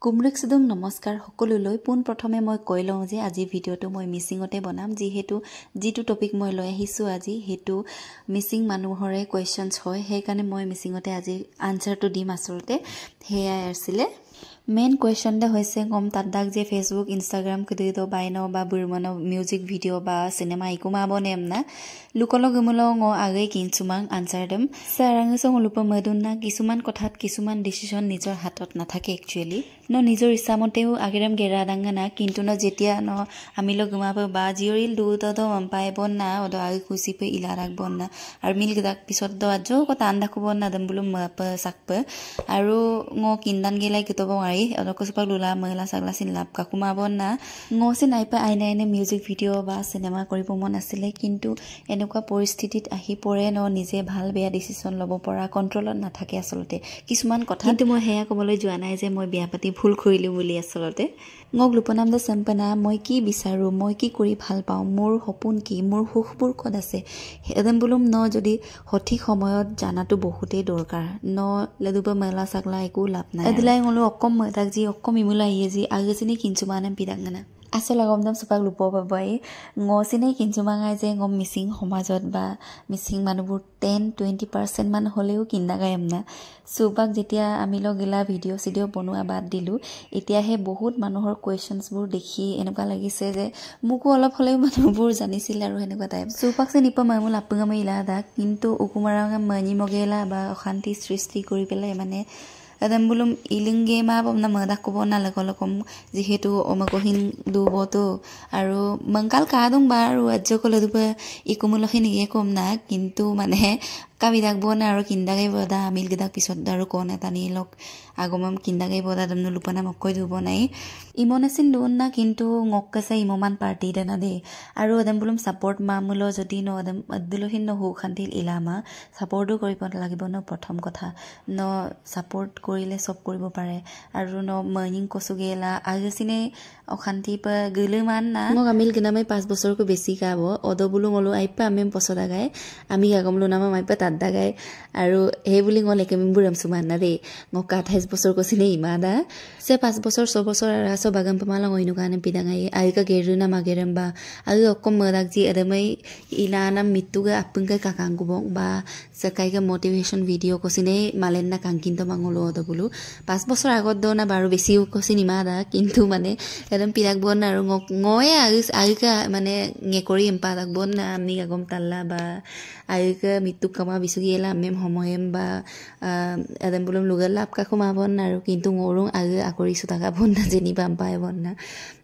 কুমৰিক সিদং নমস্কাৰ সকলোলৈ পোন প্ৰথমে মই কৈ লওঁ যে আজি ভিডিঅ'টো মই মিচিঙতে বনাম যিটো টপিক মই লৈ আহিছো আজি হেতু মিচিং মানুহৰে কোৱেশ্চনছ হয় সেইকাৰণে মই মিচিঙতে আজি আনসাৰটো দিম আসলতে হেয়াই আছিল মেইন কোৱেশ্চন দে হৈছে গম তাদাক যে ফেসবুক ইনষ্টাগ্ৰাম কদিতো বাইনো বা বুৰমনো মিউজিক ভিডিঅ' বা সিনেমা ইকুমা বনেম না লুকলো গমলো ঙ আগে কিনছুমাং আনসাৰ দেম সাৰাংসং লুপ মদুনা কিছুমান কথাত কিছুমান ডিসিশন নিজৰ হাতত নাথাকে একচুয়ালি নিজৰ ইচ্ছামতেও আগেৰাম গেৰা ডাঙ্গানা কিন্তু যেতিয়া আমিলো গুমাব বা জিওৰিল দুতো পাই বন্না অদ আগে খুচিপে ইলা রাখবন না আর মিল গদাক পিছত দ আজো কথা আন্দাখব না দম বুলু মপ সাকপ আৰু ঙ কিন্দান গেলাই কিতব আই অদ কসপা লুলা মহিলা সাগলা সিন লাভ কাকুমাব না ঙ সে নাইপা আইনে মিউজিক ভিডিঅ' বা সিনেমা কৰিব মন আছিলে কিন্তু এনেকুৱা পৰিস্থিতিত আহি পৰে নিজে ভাল বেয়া ডিসিশন লব পৰা কন্ট্ৰোলত নাথাকে আসলতে কিছুমান কথা কিন্তু মই হেয়া কবলৈ যোৱা নাই যে মই বিয়া পাতি ভুল কৰিলো বুলি আসলতে ঙক লুপনাম দে সম্পনা মই কি বিচাৰো মই কি কৰি ভাল পাওঁ মোৰ সপোন কি মোৰ সুখবোৰ কত আছে এদম বুলুম যদি সঠিক সময়ত জানাটো বহুতেই দৰকাৰ লেদুবা মেলা সাগলা একো লাভ নাই এদিলাই ঙলো অকম মতাক যি অকম ইমুলা ইয়ে যি আগেছিনি কিনছুমানে পিদাঙ্গনা আসল আগমদম সুপাক লুপ পাবাই ঙচিনে কিনছুমাঙাই যে ঙম মিচিং সমাজত বা মিচিং মানুহবোৰ 10-20% মান হলেও কিন্দাগায়ম না সুপাক যেতিয়া আমিলো গিলা ভিডিঅ' বনোৱা বাদ দিলো এতিয়াহে বহুত মানুহৰ কোৱেশ্চনছবোৰ দেখি এনেকুৱা লাগিছে যে মুকো অলপ হলেও মানুহবোৰ জানিছিল আৰু এনেকুৱা টাইপ সুপাক সে নিপ মামুল আপুঙামে ইলাদা কিন্তু উকুমাৰাঙা মনি মগেলা বা অশান্তি সৃষ্টি কৰি পেলাই মানে এদম বুলুম ইলিংগে মা বমনা মদাক কব না লগলকম যেহেতু অমকহিন দুবতো আৰু মংকাল কাদং বা আৰু আজ্জকলে দুবা ইকুমুলখিনি কম না কিন্তু মানে কাবিদাক বনা আৰু কিন্দাগাই বদা আমিল গিদাক পিছত আৰু কোন এটা নিলক আগমম কিন্দাগাই বদা দমনো লুপনা মককৈ দুব নাই ইমনেসিন দুন না কিন্তু ngokকাসা ইমমান পাৰ্টি দেনা দে আৰু এদম বুলুম সাপোৰ্ট মামুলো যদি এদম আদুলহিন হু খান্তিল ইলামা সাপোৰ্টও কৰিব লাগিব প্ৰথম কথা সাপোৰ্ট কৰিলে সব কৰিব পাৰে আৰু মৰ্নিং কসুগেলা আগেছিনে অশান্তি পা গলেমান না মোক আমিল গনামে 5 বছৰকো বেছি কাব অদ বুলু ngলো আইপা আমেম পছদা গায় আমি আগমলো নামা মাইপা তাদা গায় আৰু হে বুলি ngল একেমবুৰাম সুমান না দে ngক 28 বছৰ কসিনে ইমাদা সে 5 বছৰ 6 বছৰ আৰাসো বাগাম পমালা ngইনু কানে পিদাঙাই আইকা গেৰুনা মাগেৰম বা আই অকম মদাক জি এদমই ইলানা মিতুগা আপুঙ্কা কাকাঙ্গুবং বা সকাইকা মোটিভেশন ভিডিও কসিনে মালেন্না কাঙ্কিন্ত মাঙ্গলো অদ বুলু 5 বছৰ আগত দনা বাৰো বেছিও কসিন ইমাদা কিন্তু মানে এদম পিৰাক বন আৰু ngয়ে আইকা মানে ngekori এম্পাদাক বন না আমি আগম তাল্লা বা আইকা মিতু কামা বিসুগিলা মেম সময়েম বা এদম বুলুম লুগালা আপকা খুমা বন আৰু কিন্তু ngorung আগে আকৰিছু টাকা বন না জেনি বাম পায় বন না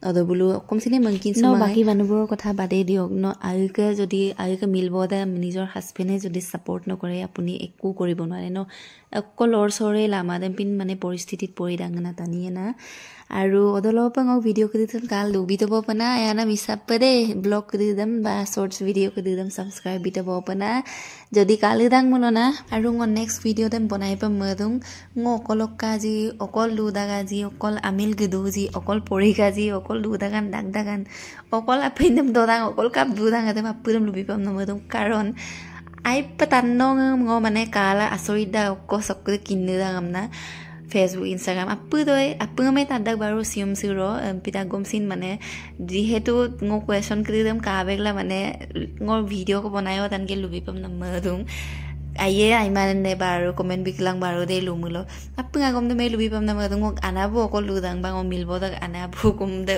অদ বুলু কমসিনে মংকিন সমাই বাকি মানুহবোৰৰ কথা বাদে দিওক আইকা যদি আইকা মিলবদা নিজৰ হাজবেণ্ডে যদি সাপোৰ্ট নকৰে আপুনি একো কৰিব নোৱাৰে অকল অৰছৰে লামাদেম পিন মানে পৰিস্থিতিত পৰি ডাঙনা টানিয়ে না আৰু অদলপং ভিডিও কদিতন কাল লুবিতব পনা ইয়ানা মিসাপদে ব্লগ কদিদম বা শর্টস ভিডিও কদিদম সাবস্ক্রাইব বিতব পনা যদি কালিদাং মলনা আৰু নেক্সট ভিডিও দেম বনাই পম মদুং অকলকাজি অকল লুদাগাজি অকল আমিল গদুজি অকল পৰিগাজি অকল লুদাগান দাগদাগান অকল আপিনম দদাং অকল কাপ দুদাং আদম আপুদম লুবিপম নমদুং কাৰণ আই পতান্নং মানে কালা আসৰিদা অক্ক সকলে কিন্নদাং না ফেসবুক ইনষ্টাগ্ৰাম আপুঙমে তাদাক বাৰু সিয়ম সিৰো পিতা গমসিন মানে যেহেতু ngো কোৱেশ্চন কৰিদম কাবেগলা মানে ngor ভিডিও কো বনায়ো তানকে লুবিপম নমদুং আইয়ে আইমানে বাৰো কমেন্ট বিকলাং বাৰো দে লুমুলো আপুঙা গম দে মে লুবিপম নমদুং আনাবো অকল লুদাং বা মিলবো দক আনাবো কম দে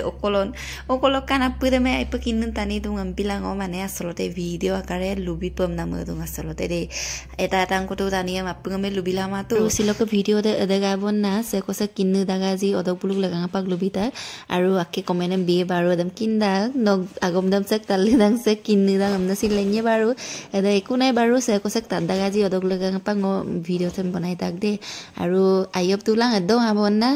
অকলক কানাপুদে মে আইপ কিন্ন টানি দুং আমপিলাং মানে আসলতে ভিডিও আকাৰে লুবিপম নমদুং আসলতে দে এটা টাংকটো টানিয়ে আপুঙা মে লুবিলা মাতো সিলক ভিডিও দে দেগাবন না সে কসে কিন্ন দাগা জি অদপুলুক লাগাং পাক লুবিতা আৰু আকে কমেন্ট বিয়ে বাৰো দম কিন্দা নগ আগম দম সে তালিদাং সে কিন্ন দাং আমনা সিলেঙে বাৰো এদা একো নাই বাৰো সে কসে তাদা আজি অদক লাগাং পাক ভিডিও তেম বনাই তাক দে আৰু আইয়ব তুলাং এদম হাবন না